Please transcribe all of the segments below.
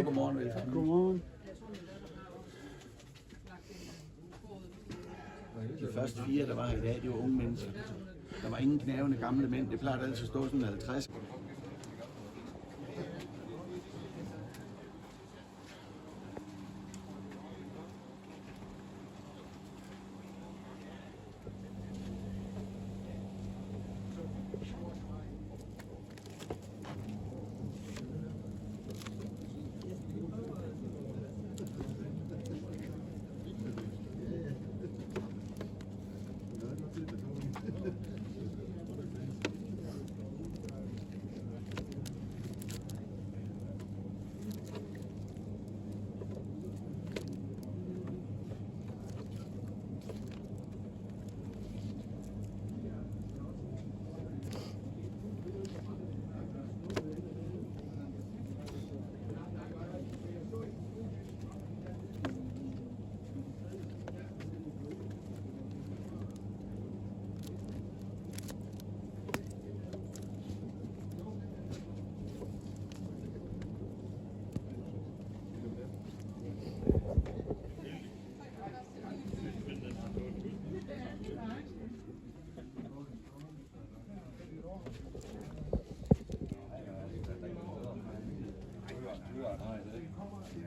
godmorgen. Velkommen. Godmorgen. De første 4, der var her i dag, det var unge mennesker. Der var ingen knævende gamle mænd. Det plejer altid at stå sådan 50.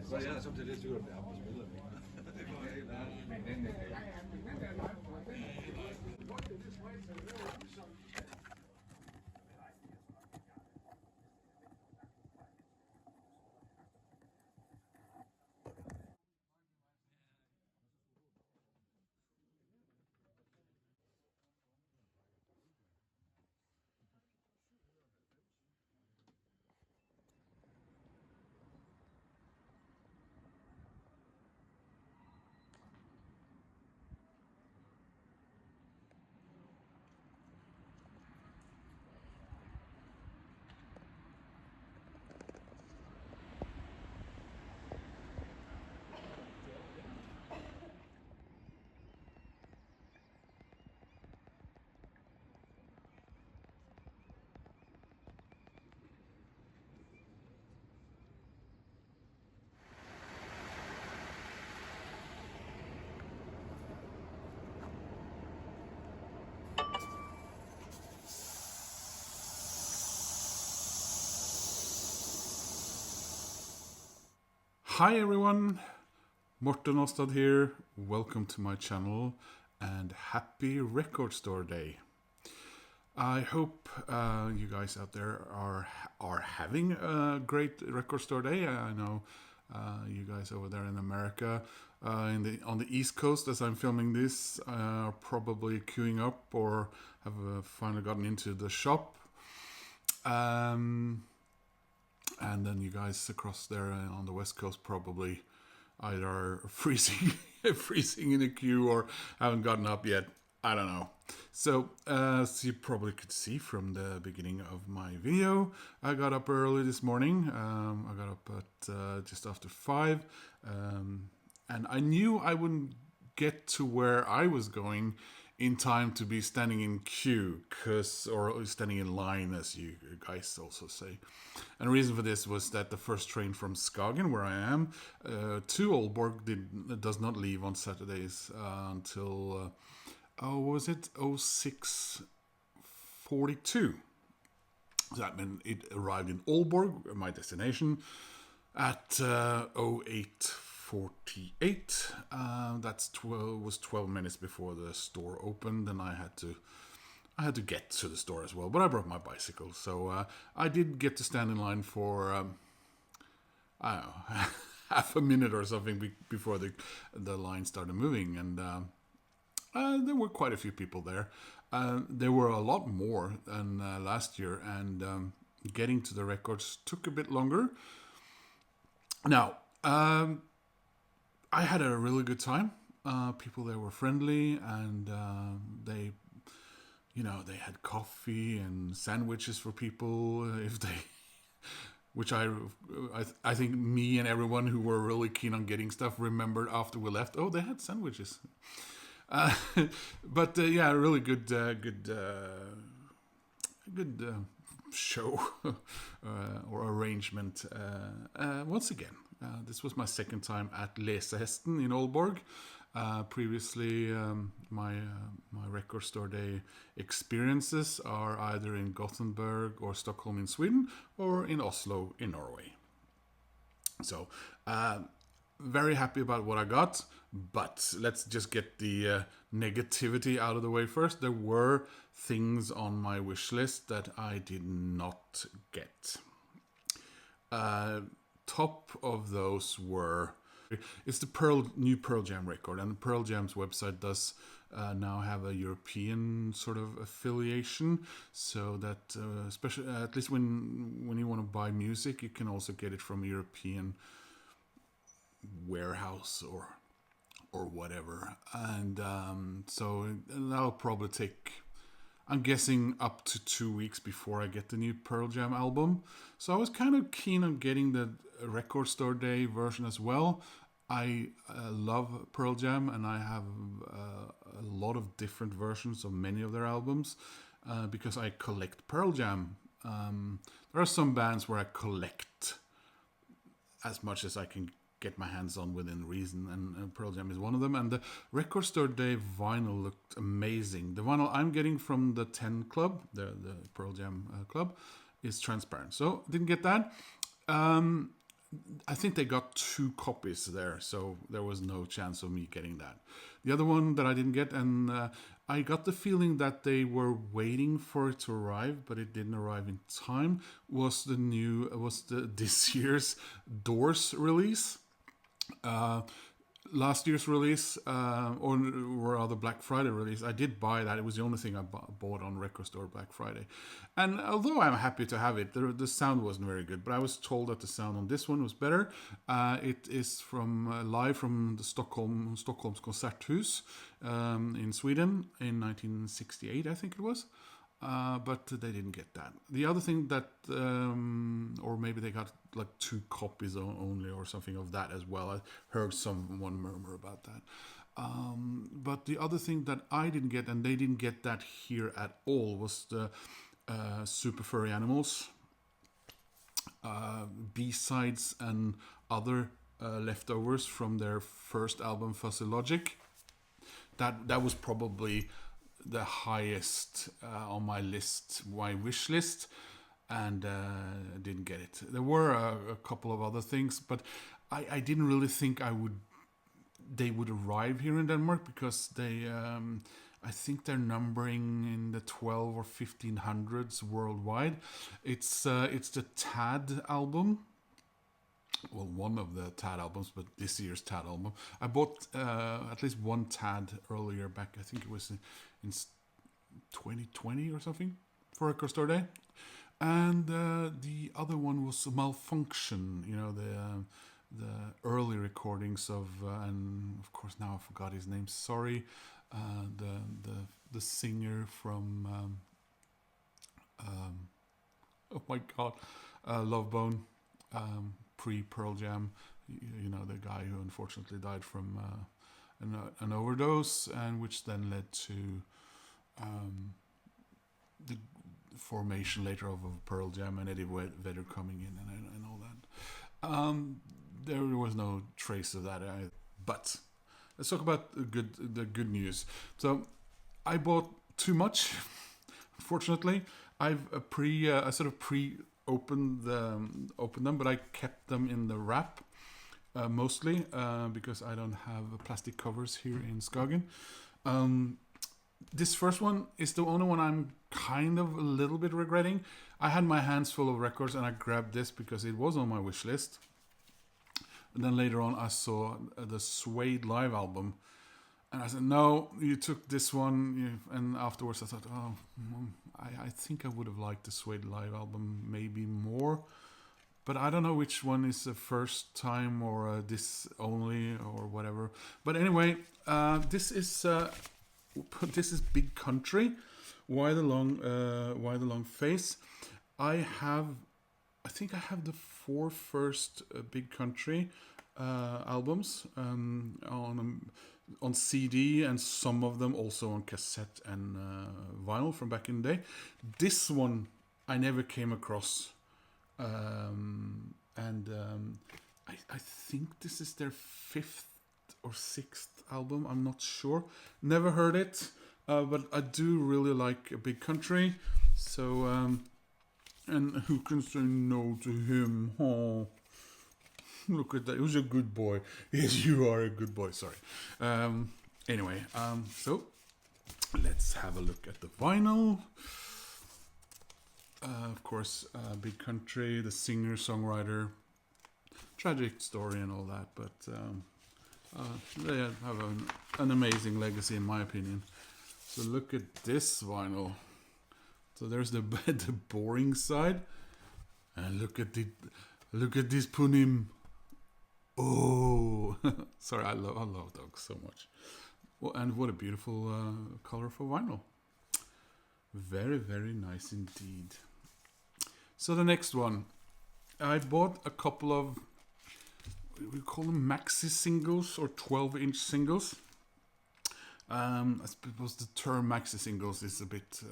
Så jeg er samtidig lidt tvivl, om det er ham, der spiller. Det går helt ærligt. Hi everyone, Morten Ostad here. Welcome to my channel and happy Record Store Day. I hope you guys out there are having a great Record Store Day. I know you guys over there in America, on the East Coast, as I'm filming this, are probably queuing up or have finally gotten into the shop. And then you guys across there on the West Coast probably either freezing in the queue or haven't gotten up yet. I don't know. So, as you probably could see from the beginning of my video, I got up early this morning. I got up at just after 5. And I knew I wouldn't get to where I was going in time to be standing in queue, or standing in line, as you guys also say. And the reason for this was that the first train from Skagen, where I am, to Aalborg does not leave on Saturdays until, what was it, 06:42. That meant it arrived in Aalborg, my destination, at 08:48. Was 12 minutes before the store opened, and I had to get to the store as well. But I brought my bicycle, so I did get to stand in line for I don't know, half a minute or something before the line started moving, and there were quite a few people there. There were a lot more than last year, and getting to the records took a bit longer. Now, I had a really good time. People there were friendly, and they had coffee and sandwiches for people if they, which I think me and everyone who were really keen on getting stuff remembered after we left. Oh, they had sandwiches. But yeah, really good show or arrangement once again. This was my second time at Lesehesten in Aalborg. Previously, my record store day experiences are either in Gothenburg or Stockholm in Sweden or in Oslo in Norway. So, very happy about what I got, but let's just get the negativity out of the way first. There were things on my wish list that I did not get. Top of those were, it's the new Pearl Jam record, and Pearl Jam's website does now have a European sort of affiliation, so that especially at least when you want to buy music, you can also get it from a European warehouse or whatever. And so that'll probably take, I'm guessing, up to 2 weeks before I get the new Pearl Jam album. So I was kind of keen on getting the record store day version as well. I love Pearl Jam, and I have a lot of different versions of many of their albums because I collect Pearl Jam. There are some bands where I collect as much as I can get my hands on within reason, and Pearl Jam is one of them. And the record store day vinyl looked amazing. The vinyl I'm getting from the 10 Club, the Pearl Jam club, is transparent, so didn't get that. I think they got 2 copies there, so there was no chance of me getting that. The other one that I didn't get, and I got the feeling that they were waiting for it to arrive, but it didn't arrive in time, was this year's Doors release. Last year's release, or rather Black Friday release, I did buy that. It was the only thing I bought on Record Store Black Friday. And although I'm happy to have it, the sound wasn't very good. But I was told that the sound on this one was better. It is from live from the Stockholm's Konserthus in Sweden in 1968, I think it was. But they didn't get that. The other thing that, or maybe they got like 2 copies only or something of that as well. I heard someone murmur about that. But the other thing that I didn't get, and they didn't get that here at all, was the Super Furry Animals B-sides and other leftovers from their first album, Fuzzy Logic. That was probably the highest on my list, my wish list, and didn't get it. There were a couple of other things, but I didn't really think they would arrive here in Denmark, because they I think they're numbering in the 12 or 1500s worldwide. It's the Tad album. Well, one of the Tad albums, but this year's Tad album. I bought at least one Tad earlier back. I think it was in 2020 or something for Record Store Day. And the other one was Malfunction. You know, the early recordings of, and of course now I forgot his name. Sorry, the singer from oh my god, Love Bone. Pre-Pearl Jam, you know, the guy who unfortunately died from an overdose, and which then led to the formation later of Pearl Jam and Eddie Vedder coming in and all that. There was no trace of that. But let's talk about the good news. So I bought too much. Unfortunately, I've I sort of opened them, but I kept them in the wrap mostly because I don't have plastic covers here in Skagen. This first one is the only one I'm kind of a little bit regretting. I had my hands full of records, and I grabbed this because it was on my wish list. And then later on I saw the Suede live album, and I said, no, you took this one. And afterwards I thought, oh, I think I would have liked the Suede live album maybe more. But I don't know which one is the first time or this only or whatever. But anyway, this is Big Country. Why the long face? I think I have the 4 first Big Country albums on CD, and some of them also on cassette and vinyl from back in the day. This one I never came across, and I think this is their 5th or 6th album. I'm not sure. Never heard it, but I do really like A Big Country. So, and who can say no to him? Oh, look at that. He was a good boy. Yes, you are a good boy. Sorry. Anyway, so let's have a look at the vinyl. Of course, Big Country, the singer, songwriter, tragic story and all that, but they have an amazing legacy in my opinion. So look at this vinyl. So there's the the boring side, and look at this punim. Oh, sorry, I love dogs so much. Well, and what a beautiful color for vinyl. Very, very nice indeed. So the next one, I bought a couple of, we call them maxi singles or 12-inch singles. I suppose the term maxi singles is a bit,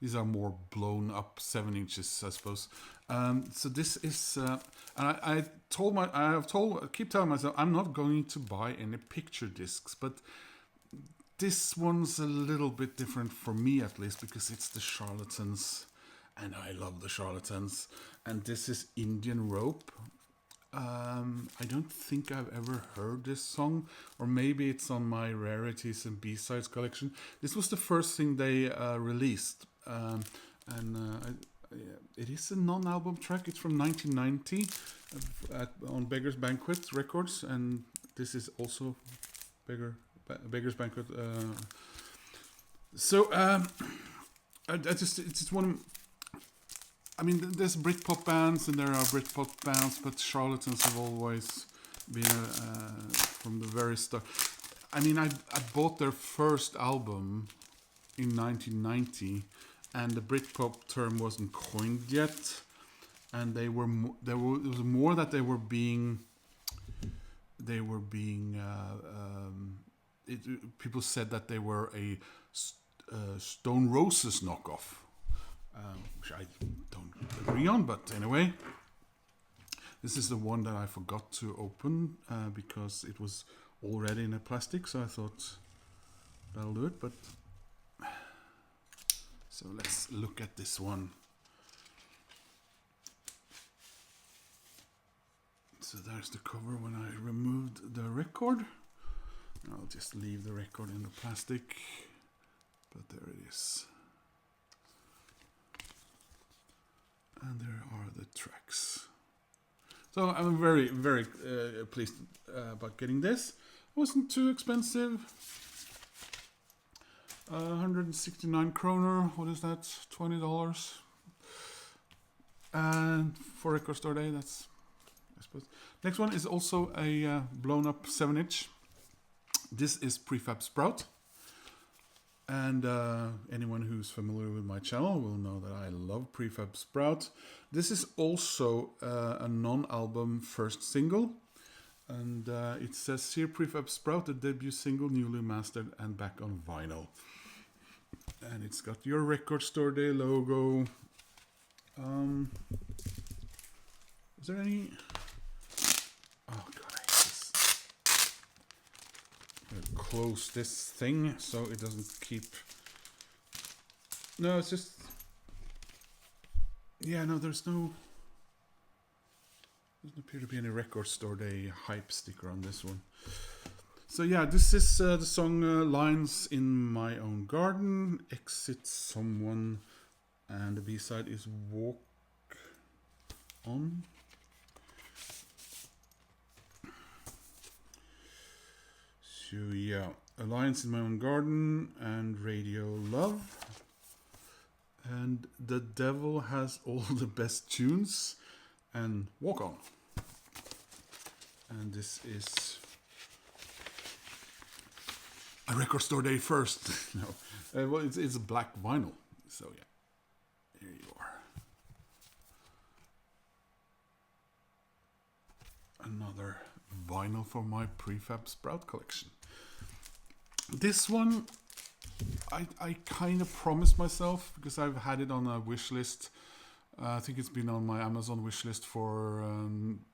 these are more blown up 7 inches, I suppose. So this is, I keep telling myself I'm not going to buy any picture discs, but this one's a little bit different for me at least because it's the Charlatans, and I love the Charlatans. And this is Indian Rope. I don't think I've ever heard this song, or maybe it's on my rarities and B-sides collection. This was the first thing they released, it is a non-album track. It's from 1990 on Beggar's Banquet Records, and this is also Beggar's Banquet. It's just one. I mean, there's Britpop bands and there are Britpop bands, but Charlatans have always been from the very start. I mean, I bought their first album in 1990, and the Britpop term wasn't coined yet, and it was more that they were being. People said that they were a Stone Roses knockoff. Which I don't agree on, but anyway, this is the one that I forgot to open because it was already in a plastic, so I thought that'll do it. But so let's look at this one. So there's the cover when I removed the record. I'll just leave the record in the plastic, but there it is. And there are the tracks. So I'm very, very pleased about getting this. It wasn't too expensive. 169 kroner. What is that? $20. And for Record Store Day, that's, I suppose. Next one is also a blown up 7-inch. This is Prefab Sprout. And anyone who's familiar with my channel will know that I love Prefab Sprout. This is also a non-album first single. And it says here, Prefab Sprout, the debut single, newly mastered and back on vinyl. And it's got your Record Store Day logo. Is there any... Oh god, I hate this. Close this thing so it doesn't keep. No, it's just. Yeah, no, there's no. Doesn't appear to be any Record Store Day hype sticker on this one. So yeah, this is the song Lines in My Own Garden, Exit Someone, and the B-side is Walk On. So yeah, Alliance in My Own Garden and Radio Love. And The Devil Has All the Best Tunes and Walk On. And this is a Record Store Day first. No, well, it's a black vinyl. So yeah, here you are. Another vinyl for my Prefab Sprout collection. This one, I kind of promised myself, because I've had it on a wish list I think it's been on my Amazon wishlist for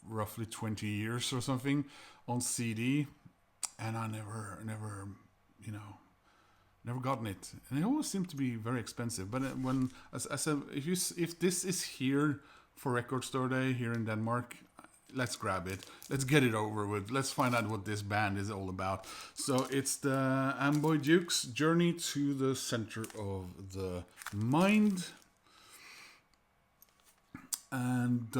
roughly 20 years or something on CD, and I never, you know, never gotten it. And it always seemed to be very expensive. But when, as I said, if this is here for Record Store Day here in Denmark, let's grab it. Let's get it over with. Let's find out what this band is all about. So it's the Amboy Jukes, Journey to the Center of the Mind. And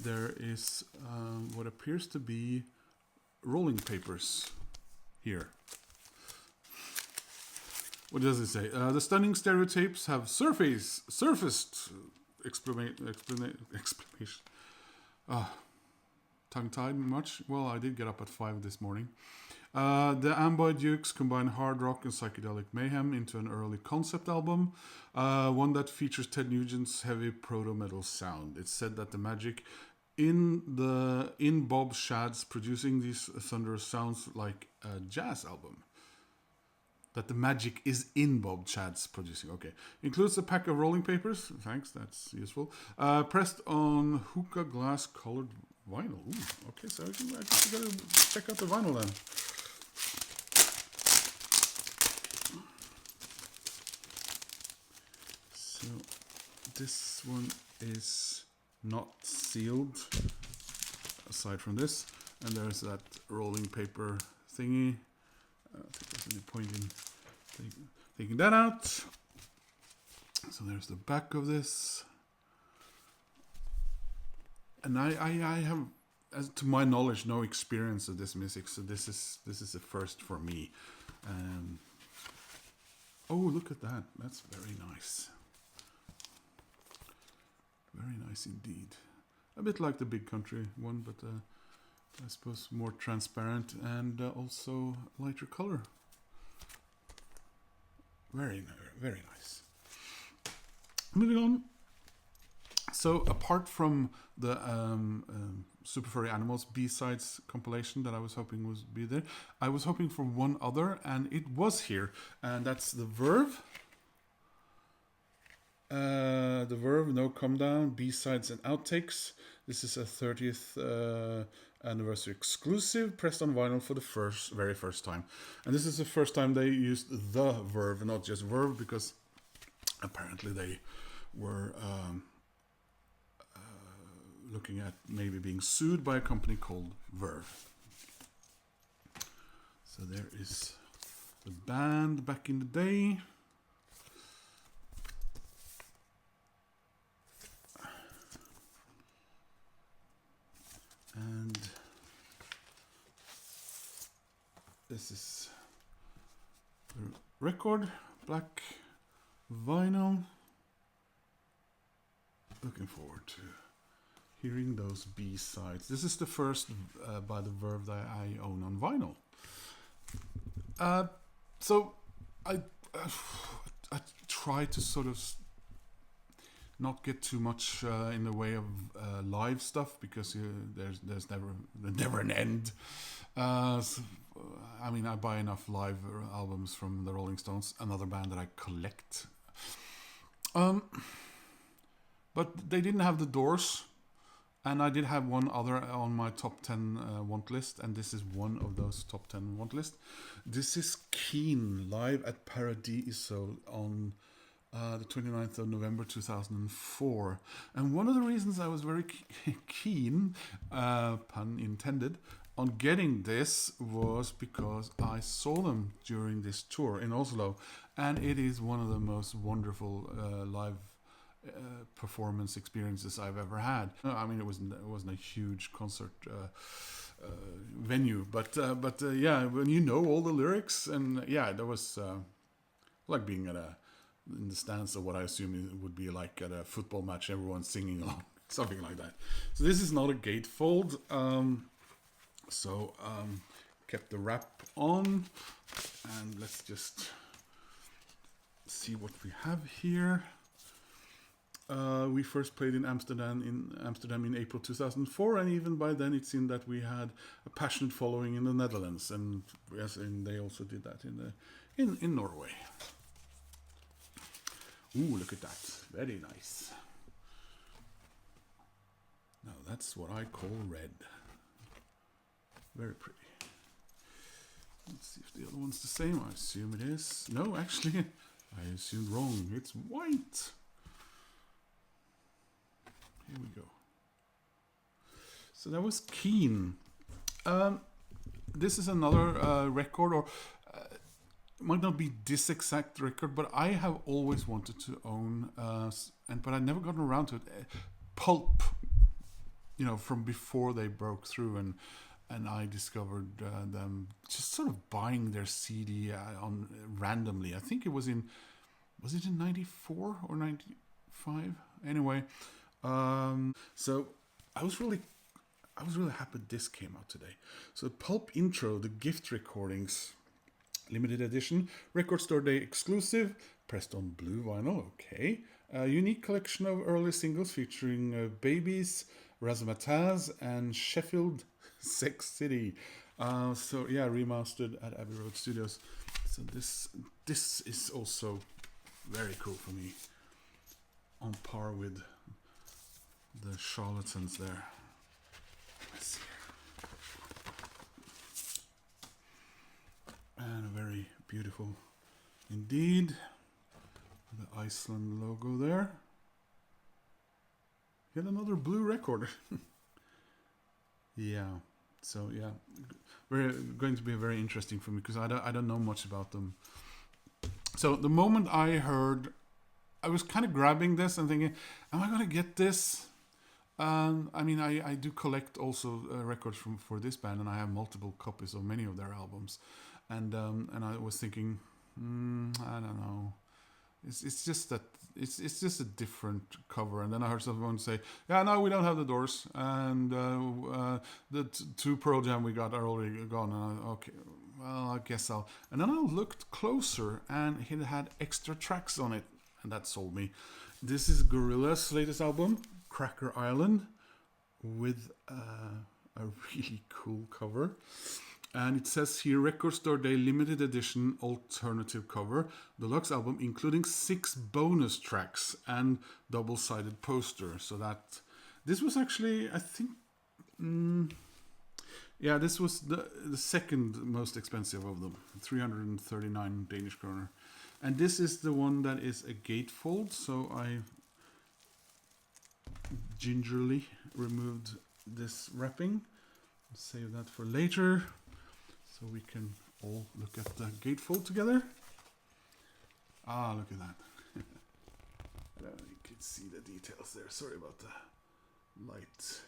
there is what appears to be rolling papers here. What does it say? The stunning stereotypes have surfaced. Exclamation. Tongue-tied much? Well, I did get up at 5 this morning. The Amboy Jukes combine hard rock and psychedelic mayhem into an early concept album, one that features Ted Nugent's heavy proto-metal sound. It's said that the magic in Bob Shad's producing these thunderous sounds like a jazz album. That the magic is in Bob Chad's producing. Okay. Includes a pack of rolling papers. Thanks, that's useful. Pressed on hookah glass colored vinyl. Ooh, okay, so I guess we gotta check out the vinyl then. So this one is not sealed, aside from this. And there's that rolling paper thingy. I don't think there's any point in taking that out. So there's the back of this. And I have, as to my knowledge, no experience of this music, so this is a first for me. Oh, look at that. That's very nice. Very nice indeed. A bit like the Big Country one, but I suppose more transparent and also lighter color. Very nice. Moving on. So apart from the Super Furry Animals B-sides compilation that I was hoping would be there, I was hoping for one other, and it was here, and that's the Verve. The Verve No Come Down B-sides and outtakes. This is a 30th anniversary exclusive, pressed on vinyl for the very first time. And this is the first time they used the Verve, not just Verve, because apparently they were looking at maybe being sued by a company called Verve. So there is the band back in the day. And this is the record, black vinyl. Looking forward to hearing those B-sides. This is the first by the Verve that I own on vinyl. So I try to sort of not get too much in the way of live stuff, because there's never an end. So, I mean, I buy enough live albums from the Rolling Stones, another band that I collect. But they didn't have the Doors, and I did have one other on my top 10 want list, and this is one of those top 10 want list. This is Keen live at Paradiso on the 29th of November 2004. And one of the reasons I was very keen, pun intended, on getting this was because I saw them during this tour in Oslo, and it is one of the most wonderful live performance experiences I've ever had. I mean, it wasn't a huge concert venue, but yeah, when you know all the lyrics, and yeah, there was like being in the stands of what I assume it would be like at a football match, everyone singing along, something like that. So this is not a gatefold. Kept the wrap on, and let's just see what we have here. We first played in Amsterdam in April 2004, and even by then it seemed that we had a passionate following in the Netherlands, and yes, and they also did that in Norway. Ooh, look at that! Very nice. Now that's what I call red. Very pretty. Let's see if the other one's the same. I assume it is. No, actually, I assumed wrong. It's white. Here we go. So that was Keen. This is another record, or might not be this exact record, but I have always wanted to own, but I never gotten around to it. Pulp, you know, from before they broke through, and I discovered them just sort of buying their CD on randomly. I think it was in 94 or 95? Anyway, so I was really happy this came out today. So Pulp Intro, the gift recordings, limited edition, Record Store Day exclusive, pressed on blue vinyl, okay. A unique collection of early singles featuring Babies, Razzmatazz, and Sheffield Sex City. So yeah, remastered at Abbey Road Studios. So this is also very cool for me. On par with the Charlatans there. Let's see here. And a very beautiful indeed. The Iceland logo there. Yet another blue record. Yeah. So yeah, going to be very interesting for me because I don't know much about them. So the moment I heard, I was kind of grabbing this and thinking, am I going to get this? I mean, I do collect also records for this band, and I have multiple copies of many of their albums. And I was thinking, I don't know. It's just that it's just a different cover. And then I heard someone say, yeah, no, we don't have the Doors, and the two Pearl Jam we got are already gone. And okay, well, I guess I'll. And then I looked closer, and it had extra tracks on it, and that sold me. This is Gorillaz' latest album, Cracker Island, with a really cool cover. And it says here, Record Store Day limited edition alternative cover, deluxe album, including 6 bonus tracks and double-sided poster. So that, this was actually, I think, yeah, this was the second most expensive of them, 339 Danish kroner. And this is the one that is a gatefold, so I gingerly removed this wrapping. Save that for later, so we can all look at the gatefold together. Ah, look at that. I don't know if you can see the details there. Sorry about the light.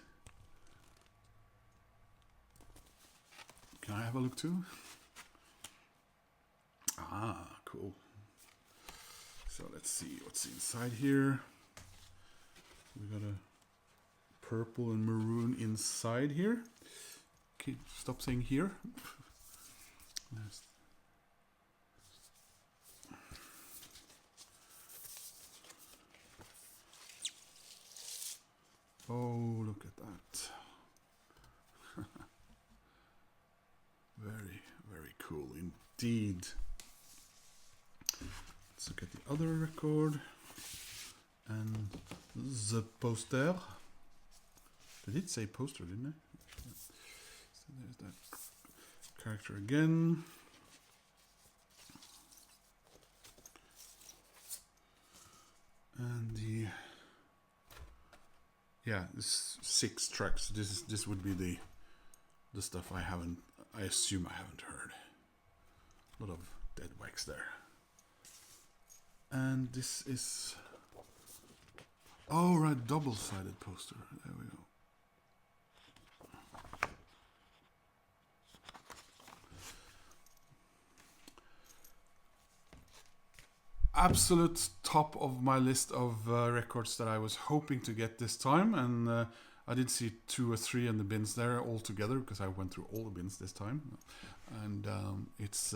Can I have a look too? Ah, cool. So let's see what's inside here. We got a purple and maroon inside here. Okay, stop saying here. Oh, look at that. Very, very cool indeed. Let's look at the other record. And the poster. They did say poster, didn't they? So there's that character again. And the, yeah, this 6 tracks. This would be the stuff I assume I haven't heard. A lot of dead wax there. And this is, oh right, double-sided poster. There we go. Absolute top of my list of records that I was hoping to get this time, and I did see 2 or 3 in the bins there all together because I went through all the bins this time. And it's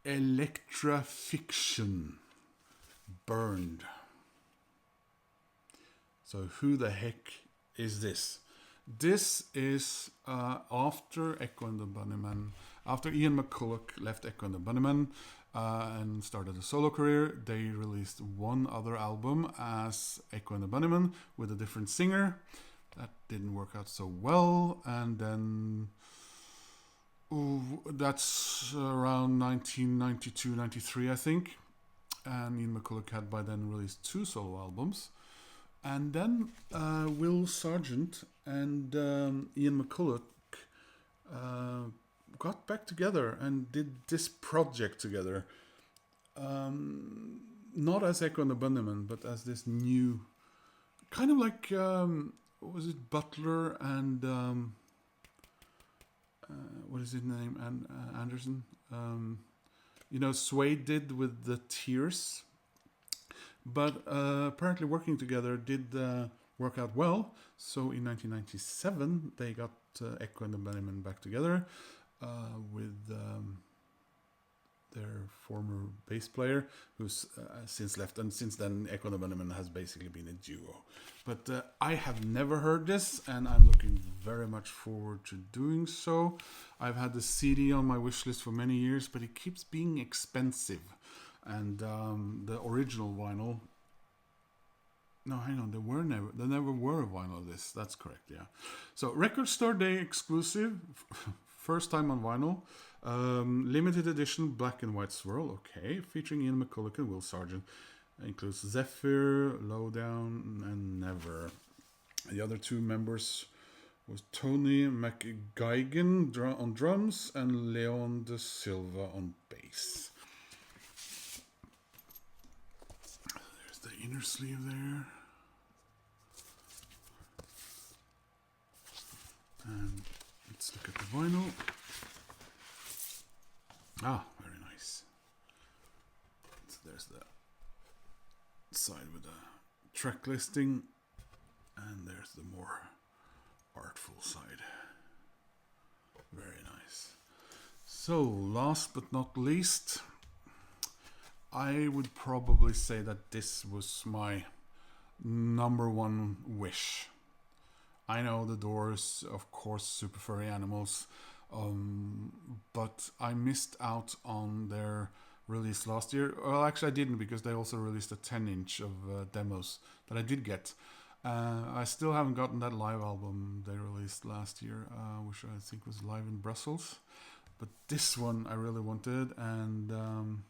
Electrafiction Burned. So who the heck is this? This is after Echo and the Bunnymen, after Ian McCulloch left Echo and the Bunnymen. and started a solo career. They released one other album as Echo and the Bunnymen with a different singer. That didn't work out so well, and then that's around 1992-93, I think. And Ian McCulloch had by then released 2 solo albums. And then Will Sargent and Ian McCulloch got back together and did this project together. Not as Echo and the Bunnymen, but as this new, kind of like, what was it, Butler and, what is his name, and Anderson? You know, Suede did with the Tears. But apparently working together did work out well. So in 1997, they got Echo and the Bunnymen back together with their former bass player, who's since left. And since then, Echo and the Bunnymen has basically been a duo. But I have never heard this, and I'm looking very much forward to doing so. I've had the CD on my wish list for many years, but it keeps being expensive. And the original vinyl. No, hang on. There never were a vinyl of this. That's correct. Yeah. So Record Store Day exclusive, first time on vinyl, limited edition black and white swirl. Okay, featuring Ian McCulloch and Will Sargent. Includes Zephyr, Lowdown, and Never. The other 2 members was Tony McGuigan on drums and Leon De Silva on bass. The inner sleeve there, and let's look at the vinyl. Very nice. So there's the side with the track listing, and there's the more artful side. Very nice. So last but not least, I would probably say that this was my number 1 wish. I know the Doors, of course, Super Furry Animals, but I missed out on their release last year. Well, actually I didn't, because they also released a 10-inch of demos that I did get. I still haven't gotten that live album they released last year, which I think was live in Brussels. But this one I really wanted, and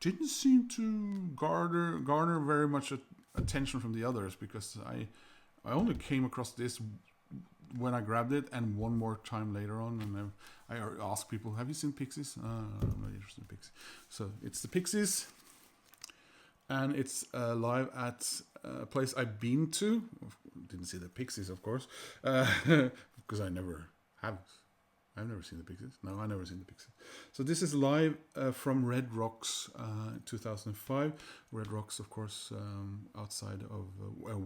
didn't seem to garner very much attention from the others, because I only came across this when I grabbed it, and one more time later on, and I asked people, have you seen Pixies? I'm not interested in Pixies. So it's the Pixies, and it's live at a place I've been to. Didn't see the Pixies, of course, because I've never seen the Pixies. No, I've never seen the Pixies. So this is live from Red Rocks 2005. Red Rocks, of course, outside of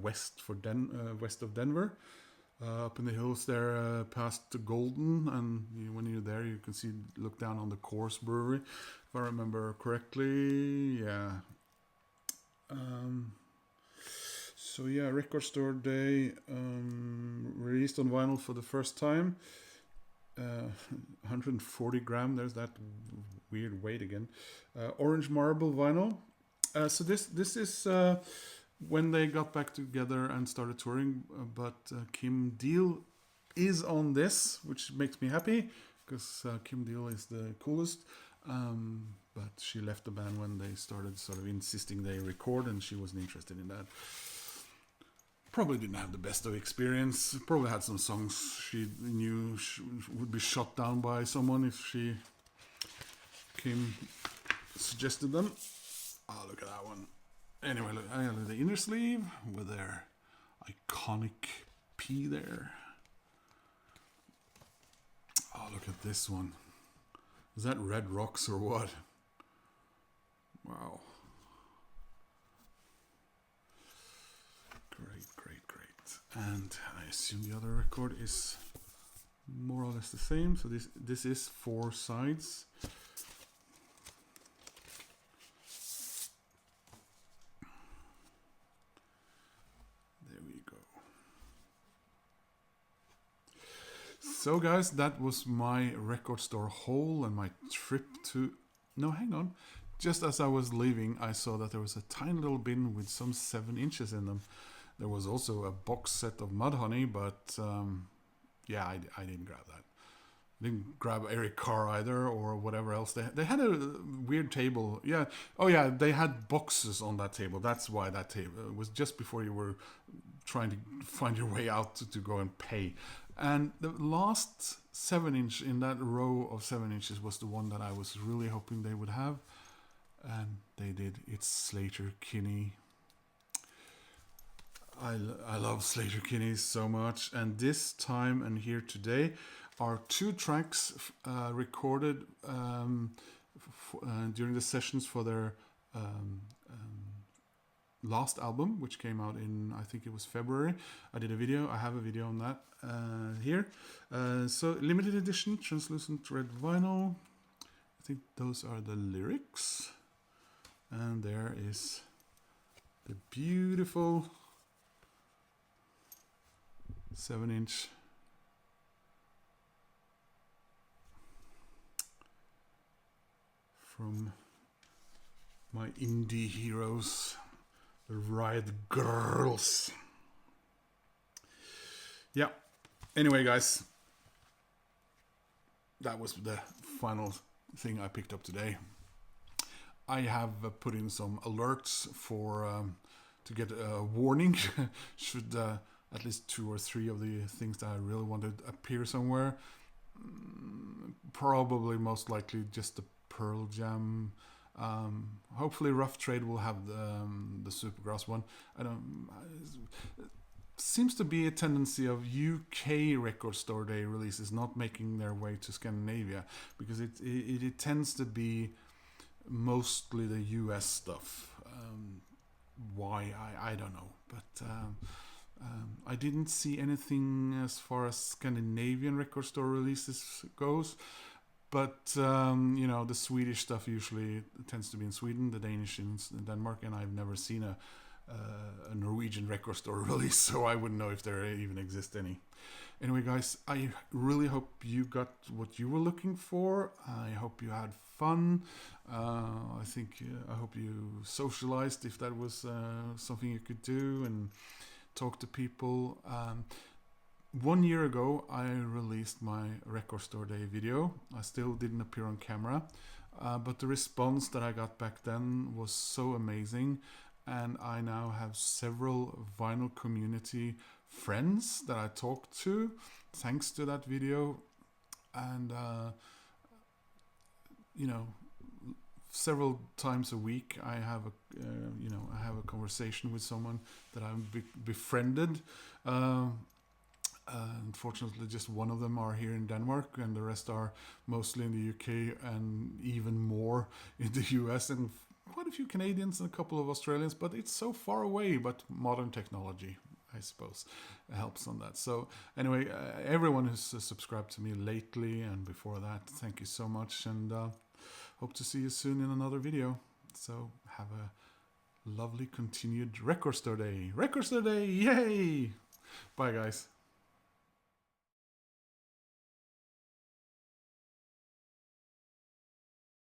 west of Denver. Up in the hills there, past the Golden, and when you're there, you can look down on the Coors Brewery, if I remember correctly. Yeah. So yeah, Record Store Day, released on vinyl for the first time. 140 gram. There's that weird weight again. Orange marble vinyl. So this is when they got back together and started touring, but Kim Deal is on this, which makes me happy, because Kim Deal is the coolest, but she left the band when they started sort of insisting they record, and she wasn't interested in that. Probably didn't have the best of experience. Probably had some songs she knew would be shot down by someone if she suggested them. Oh, look at that one. Anyway, look, I have the inner sleeve with their iconic P there. Oh, look at this one. Is that Red Rocks or what? Wow. Great. And I assume the other record is more or less the same. So this is 4 sides. There we go. So guys, that was my record store haul and my trip to No, hang on. Just as I was leaving, I saw that there was a tiny little bin with some 7 inches in them. There was also a box set of Mudhoney, but yeah, I didn't grab that. Didn't grab Eric Carr either, or whatever else. They had a weird table. Yeah. Oh yeah, they had boxes on that table. That's why that table was just before you were trying to find your way out to go and pay. And the last 7-inch in that row of 7 inches was the one that I was really hoping they would have. And they did. It's Slater Kenny. I love Slater Kenny so much. And this time and here today are 2 tracks recorded during the sessions for their last album, which came out in, I think it was February. I did a video. I have a video on that here. So limited edition, translucent red vinyl. I think those are the lyrics. And there is the beautiful 7-inch from my indie heroes, the Riot Girls. Yeah. Anyway, guys, that was the final thing I picked up today. I have put in some alerts for to get a warning should at least 2 or 3 of the things that I really wanted appear somewhere. Probably most likely just the Pearl Jam. Hopefully Rough Trade will have the Supergrass one. Seems to be a tendency of UK record store day releases not making their way to Scandinavia, because it tends to be mostly the US stuff. Why, I don't know, but I didn't see anything as far as Scandinavian record store releases goes. But, you know, the Swedish stuff usually tends to be in Sweden, the Danish in Denmark, and I've never seen a Norwegian record store release, so I wouldn't know if there even exist any. Anyway, guys, I really hope you got what you were looking for. I hope you had fun. I hope you socialized, if that was something you could do, and talk to people. 1 year ago, I released my Record Store Day video. I still didn't appear on camera, but the response that I got back then was so amazing, and I now have several vinyl community friends that I talked to thanks to that video, and you know, several times a week I have a conversation with someone that I've befriended. Unfortunately, just one of them are here in Denmark, and the rest are mostly in the UK and even more in the US, and quite a few Canadians and a couple of Australians, but it's so far away. But modern technology, I suppose, helps on that. So anyway, everyone who's subscribed to me lately and before that, thank you so much, and hope to see you soon in another video. So have a lovely continued Record Store Day. Record Store Day, yay! Bye, guys.